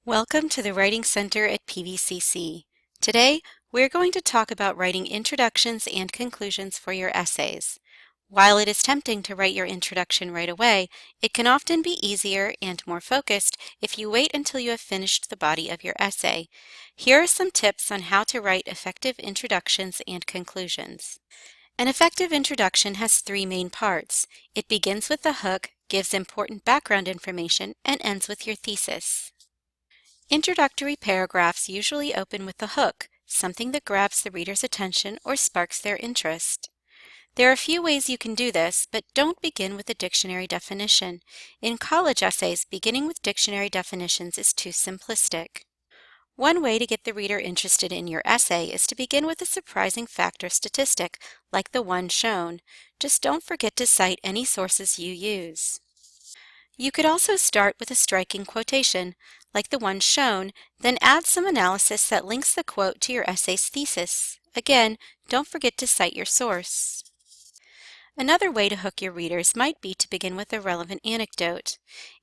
Welcome to the Writing Center at PVCC. Today, we're going to talk about writing introductions and conclusions for your essays. While it is tempting to write your introduction right away, it can often be easier and more focused if you wait until you have finished the body of your essay. Here are some tips on how to write effective introductions and conclusions. An effective introduction has three main parts. It begins with the hook, gives important background information, and ends with your thesis. Introductory paragraphs usually open with the hook, something that grabs the reader's attention or sparks their interest. There are a few ways you can do this, but don't begin with a dictionary definition. In college essays, beginning with dictionary definitions is too simplistic. One way to get the reader interested in your essay is to begin with a surprising fact or statistic, like the one shown. Just don't forget to cite any sources you use. You could also start with a striking quotation, like the one shown, then add some analysis that links the quote to your essay's thesis. Again, don't forget to cite your source. Another way to hook your readers might be to begin with a relevant anecdote.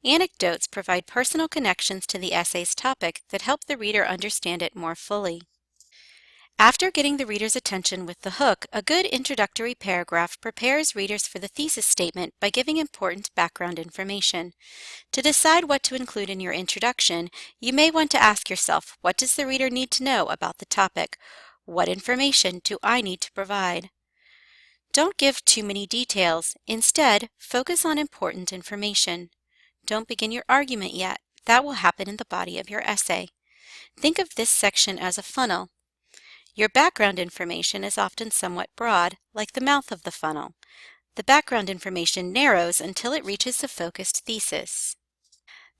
Anecdotes provide personal connections to the essay's topic that help the reader understand it more fully. After getting the reader's attention with the hook, a good introductory paragraph prepares readers for the thesis statement by giving important background information. To decide what to include in your introduction, you may want to ask yourself, what does the reader need to know about the topic? What information do I need to provide? Don't give too many details. Instead, focus on important information. Don't begin your argument yet. That will happen in the body of your essay. Think of this section as a funnel. Your background information is often somewhat broad, like the mouth of the funnel. The background information narrows until it reaches the focused thesis.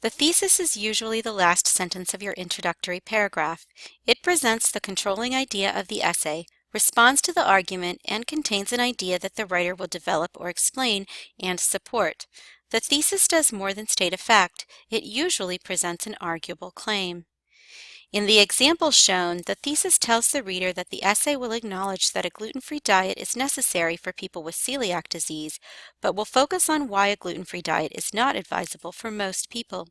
The thesis is usually the last sentence of your introductory paragraph. It presents the controlling idea of the essay, responds to the argument, and contains an idea that the writer will develop or explain and support. The thesis does more than state a fact. It usually presents an arguable claim. In the example shown, the thesis tells the reader that the essay will acknowledge that a gluten-free diet is necessary for people with celiac disease, but will focus on why a gluten-free diet is not advisable for most people.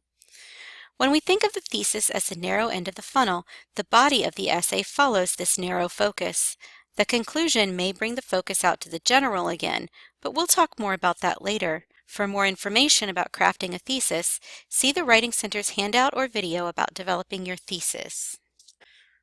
When we think of the thesis as the narrow end of the funnel, the body of the essay follows this narrow focus. The conclusion may bring the focus out to the general again, but we'll talk more about that later. For more information about crafting a thesis, see the Writing Center's handout or video about developing your thesis.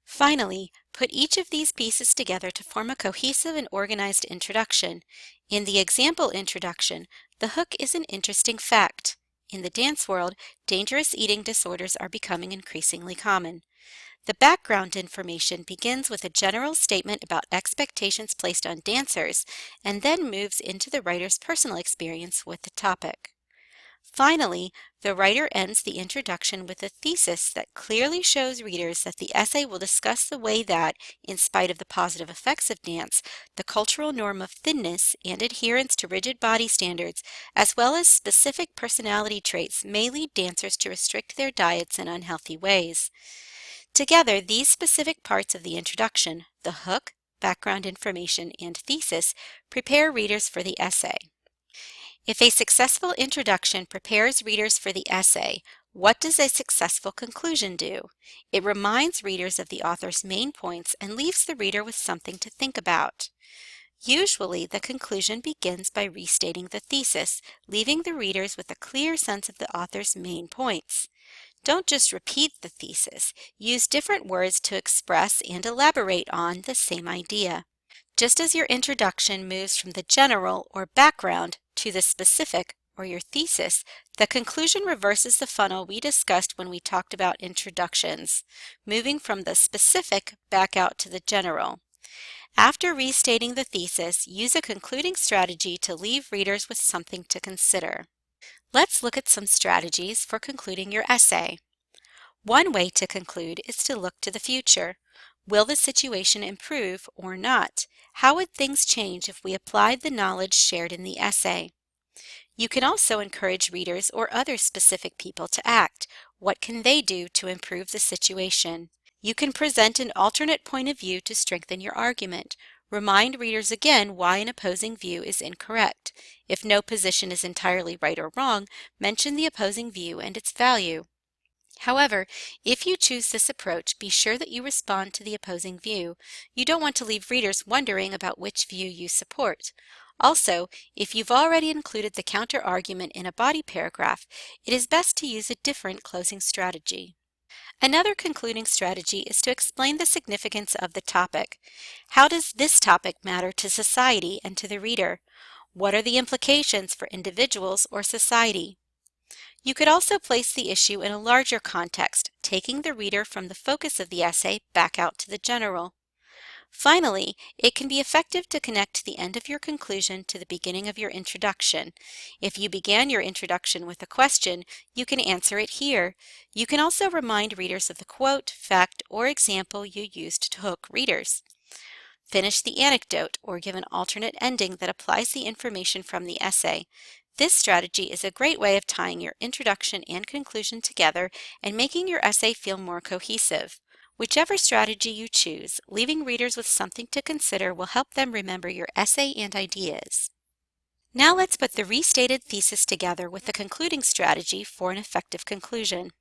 Finally, put each of these pieces together to form a cohesive and organized introduction. In the example introduction, the hook is an interesting fact. In the dance world, dangerous eating disorders are becoming increasingly common. The background information begins with a general statement about expectations placed on dancers and then moves into the writer's personal experience with the topic. Finally, the writer ends the introduction with a thesis that clearly shows readers that the essay will discuss the way that, in spite of the positive effects of dance, the cultural norm of thinness and adherence to rigid body standards, as well as specific personality traits, may lead dancers to restrict their diets in unhealthy ways. Together, these specific parts of the introduction, the hook, background information, and thesis, prepare readers for the essay. If a successful introduction prepares readers for the essay, what does a successful conclusion do? It reminds readers of the author's main points and leaves the reader with something to think about. Usually, the conclusion begins by restating the thesis, leaving the readers with a clear sense of the author's main points. Don't just repeat the thesis. Use different words to express and elaborate on the same idea. Just as your introduction moves from the general or background to the specific or your thesis, the conclusion reverses the funnel we discussed when we talked about introductions, moving from the specific back out to the general. After restating the thesis, use a concluding strategy to leave readers with something to consider. Let's look at some strategies for concluding your essay. One way to conclude is to look to the future. Will the situation improve or not? How would things change if we applied the knowledge shared in the essay? You can also encourage readers or other specific people to act. What can they do to improve the situation? You can present an alternate point of view to strengthen your argument. Remind readers again why an opposing view is incorrect. If no position is entirely right or wrong, mention the opposing view and its value. However, if you choose this approach, be sure that you respond to the opposing view. You don't want to leave readers wondering about which view you support. Also, if you've already included the counter-argument in a body paragraph, it is best to use a different closing strategy. Another concluding strategy is to explain the significance of the topic. How does this topic matter to society and to the reader? What are the implications for individuals or society? You could also place the issue in a larger context, taking the reader from the focus of the essay back out to the general. Finally, it can be effective to connect the end of your conclusion to the beginning of your introduction. If you began your introduction with a question, you can answer it here. You can also remind readers of the quote, fact, or example you used to hook readers. Finish the anecdote or give an alternate ending that applies the information from the essay. This strategy is a great way of tying your introduction and conclusion together and making your essay feel more cohesive. Whichever strategy you choose, leaving readers with something to consider will help them remember your essay and ideas. Now let's put the restated thesis together with the concluding strategy for an effective conclusion.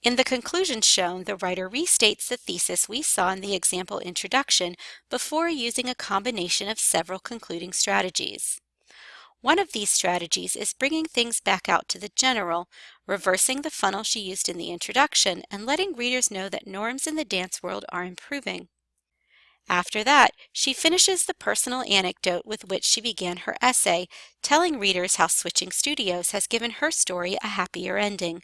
In the conclusion shown, the writer restates the thesis we saw in the example introduction before using a combination of several concluding strategies. One of these strategies is bringing things back out to the general, reversing the funnel she used in the introduction and letting readers know that norms in the dance world are improving. After that, she finishes the personal anecdote with which she began her essay, telling readers how switching studios has given her story a happier ending.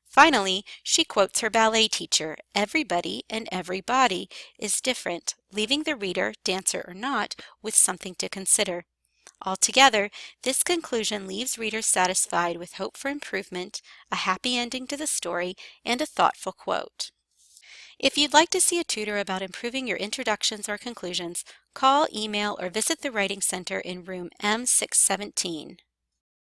Finally, she quotes her ballet teacher, "Everybody and every body is different," leaving the reader, dancer or not, with something to consider. Altogether, this conclusion leaves readers satisfied with hope for improvement, a happy ending to the story, and a thoughtful quote. If you'd like to see a tutor about improving your introductions or conclusions, call, email, or visit the Writing Center in room M617.